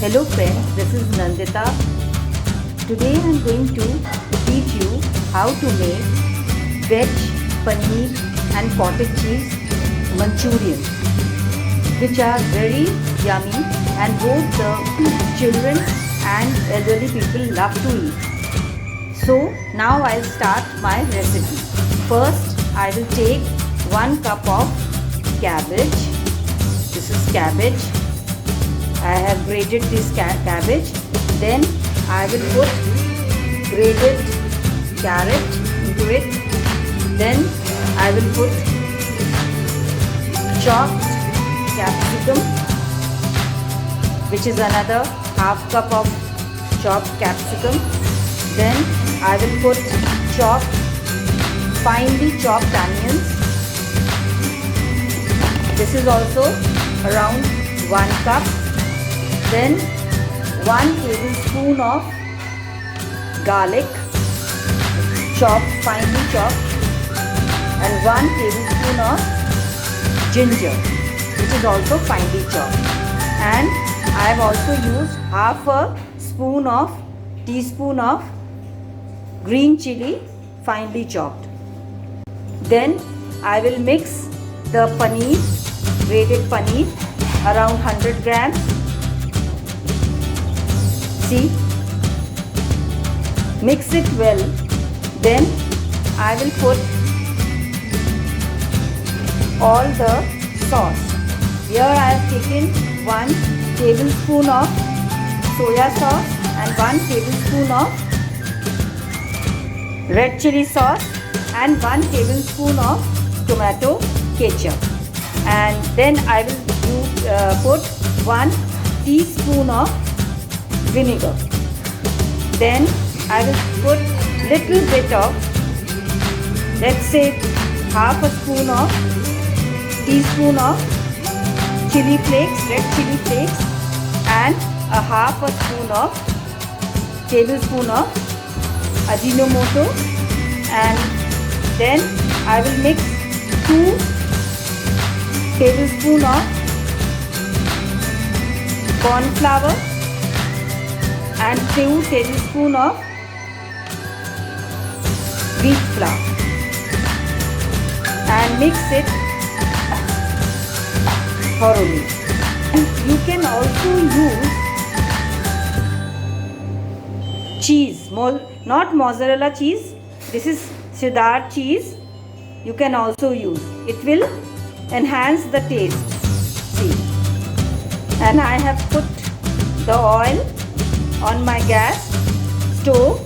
Hello friends, this is Nandita. Today I am going to teach you how to make veg, paneer and cottage cheese Manchurian, which are very yummy and both the children and elderly people love to eat. So now I'll start my recipe. First I will take 1 cup of cabbage. This is cabbage. I have grated this cabbage. Then I will put grated carrot into it. Then I will put chopped capsicum, which is another half cup of chopped capsicum. Then I will put finely chopped onions. This is also around 1 cup. Then 1 tablespoon of garlic, finely chopped, and 1 tablespoon of ginger, which is also finely chopped. And I have also used half a teaspoon of green chili, finely chopped. Then I will mix the grated paneer, around 100 grams. See, mix it well. Then I will put all the sauce. Here I have taken 1 tablespoon of soya sauce and 1 tablespoon of red chili sauce and 1 tablespoon of tomato ketchup. And then I will put 1 teaspoon of vinegar. Then I will put little bit of, let's say half a teaspoon of chili flakes, red chili flakes, and a half a tablespoon of Ajinomoto. And then I will mix 2 tablespoons of corn flour and 2 tablespoons of wheat flour and mix it thoroughly. And you can also use cheese, not mozzarella cheese. This is Cheddar cheese. You can also use. It will enhance the taste. See, and I have put the oil on my gas stove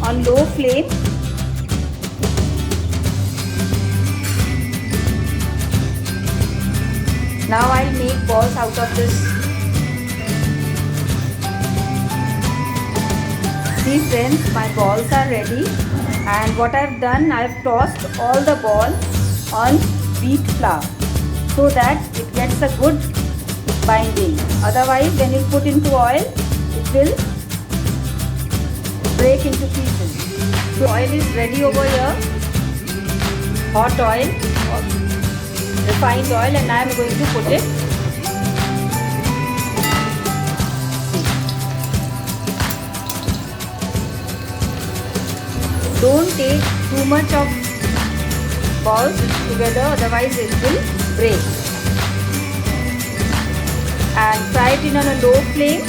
on low flame. Now I'll make balls out of this. See friends, my balls are ready, and what I've done, I've tossed all the ball on wheat flour so that it gets a good binding. Otherwise, when you put into oil, it will break into pieces. So oil is ready over here, hot oil, refined oil, and I am going to put it. Don't take too much of balls together, otherwise it will break. And fry it on a low flame.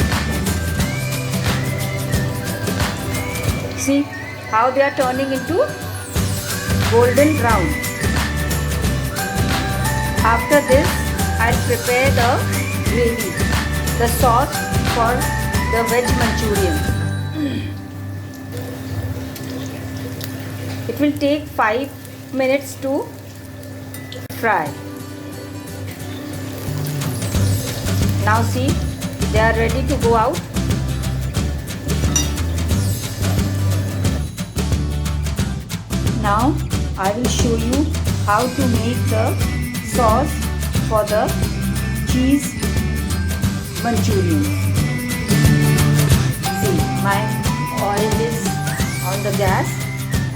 See how they are turning into golden brown. After this, I'll prepare the gravy, the sauce for the veg Manchurian. It will take 5 minutes to fry. Now see, they are ready to go out. Now I will show you how to make the sauce for the cheese Manchurian. See, my oil is on the gas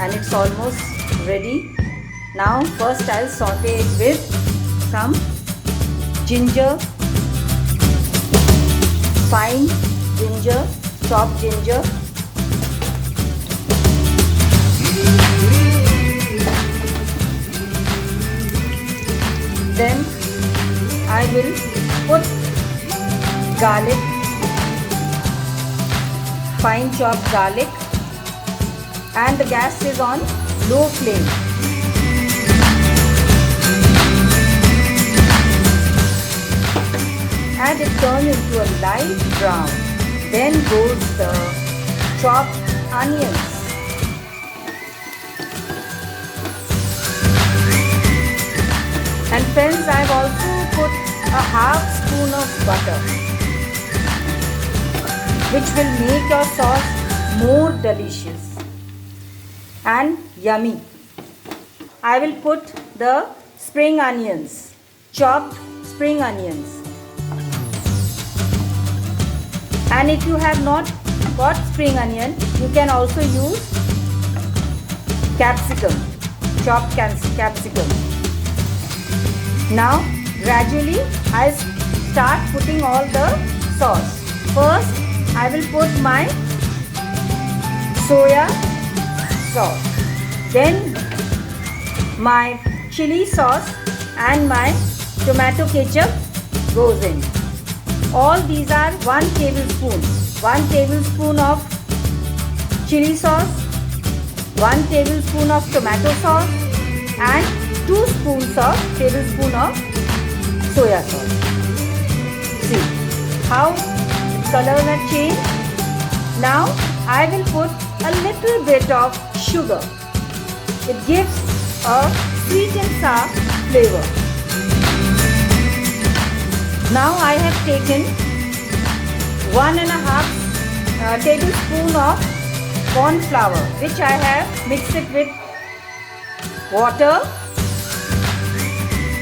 and it's almost ready. Now first I'll saute it with some ginger, fine ginger, chopped ginger. Then I will put garlic, fine chopped garlic, and the gas is on low flame. And it turns into a light brown. Then goes the chopped onions. And friends, I've also put a half spoon of butter, which will make your sauce more delicious and yummy. I will put the spring onions, chopped spring onions. And if you have not got spring onion, you can also use capsicum, chopped capsicum. Now gradually I start putting all the sauce. First I will put my soya sauce, then my chili sauce and my tomato ketchup goes in. All these are 1 tablespoon. 1 tablespoon of chili sauce, 1 tablespoon of tomato sauce, and 2 tablespoon of soya sauce. See how color has changed. Now I will put a little bit of sugar. It gives a sweet and sour flavor. Now I have taken 1.5 tablespoon of corn flour, which I have mixed it with water.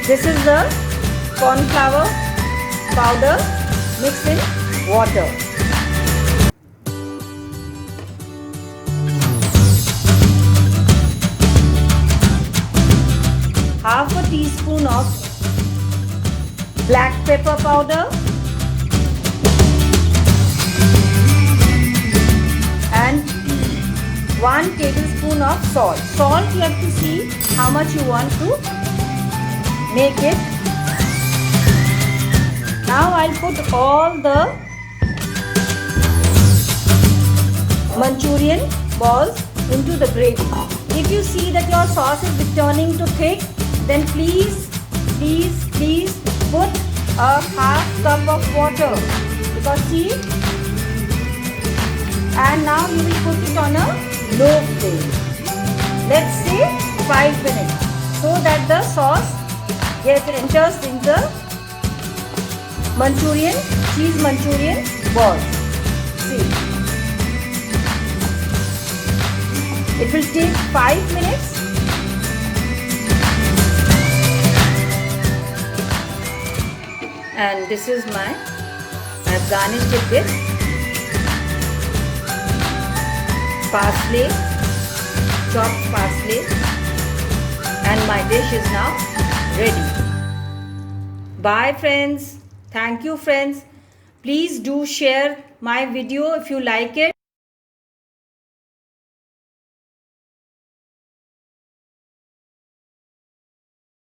This is the corn flour powder mixed in water. Half a teaspoon of black pepper powder and 1 tablespoon of salt. Salt you have to see how much you want to make it. Now I'll put all the Manchurian balls into the gravy. If you see that your sauce is turning to thick, then please put a half cup of water, because see, and now you will put it on a low flame. Let's say 5 minutes, so that the sauce enters in the cheese Manchurian balls. See, it will take 5 minutes. And this is I've garnished it with parsley, chopped parsley, and my dish is now ready. Bye friends. Thank you friends. Please do share my video if you like it.